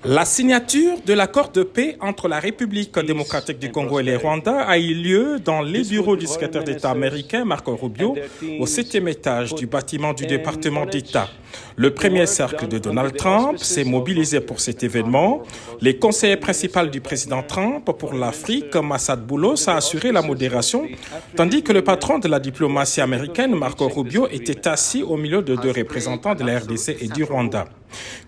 La signature de l'accord de paix entre la République démocratique du Congo et le Rwanda a eu lieu dans les bureaux du secrétaire d'État américain Marco Rubio au 7e étage du bâtiment du département d'État. Le premier cercle de Donald Trump s'est mobilisé pour cet événement. Le conseiller principal du président Trump pour l'Afrique, Massad Boulos, a assuré la modération, tandis que le patron de la diplomatie américaine, Marco Rubio, était assis au milieu de deux représentants de la RDC et du Rwanda.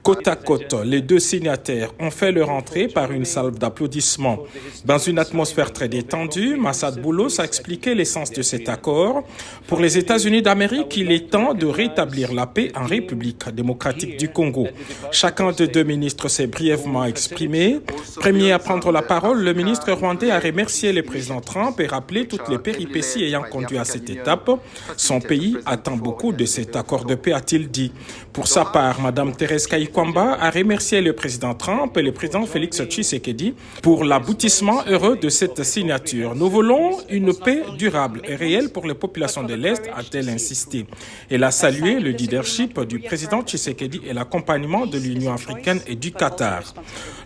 Côte à côte, les deux signataires ont fait leur entrée par une salve d'applaudissements. Dans une atmosphère très détendue, Massad Boulos a expliqué l'essence de cet accord. Pour les États-Unis d'Amérique, il est temps de rétablir la paix en République démocratique du Congo. Chacun des deux ministres s'est brièvement exprimé. Premier à prendre la parole, le ministre rwandais a remercié le président Trump et rappelé toutes les péripéties ayant conduit à cette étape. Son pays attend beaucoup de cet accord de paix, a-t-il dit. Pour sa part, Mme Thérèse Kayikwamba a remercié le président Trump et le président Félix Tshisekedi pour l'aboutissement heureux de cette signature. Nous voulons une paix durable et réelle pour les populations de l'Est, a-t-elle insisté. Elle a salué le leadership du président Tshisekedi et l'accompagnement de l'Union africaine et du Qatar.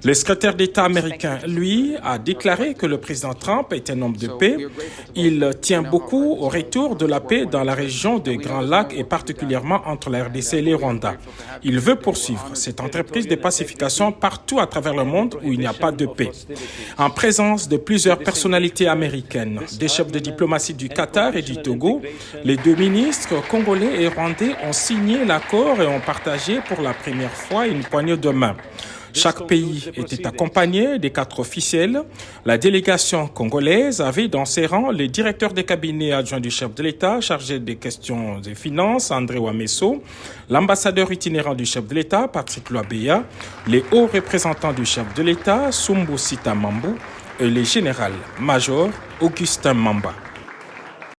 Le secrétaire d'État américain, lui, a déclaré que le président Trump est un homme de paix. Il tient beaucoup au retour de la paix dans la région des Grands Lacs et particulièrement entre la RDC et le Rwanda. Il veut poursuivre cette entreprise de pacification partout à travers le monde où il n'y a pas de paix. En présence de plusieurs personnalités américaines, des chefs de diplomatie du Qatar et du Togo, les deux ministres congolais et rwandais ont signé l'accord et ont partagé pour la première fois une poignée de main. Chaque pays était accompagné des 4 officiels. La délégation congolaise avait dans ses rangs le directeur des cabinets adjoints du chef de l'État chargé des questions des finances, André Wameso, l'ambassadeur itinérant du chef de l'État, Patrick Loabeya, les hauts représentants du chef de l'État, Sumbu Sita Mambu, et le général-major Augustin Mamba.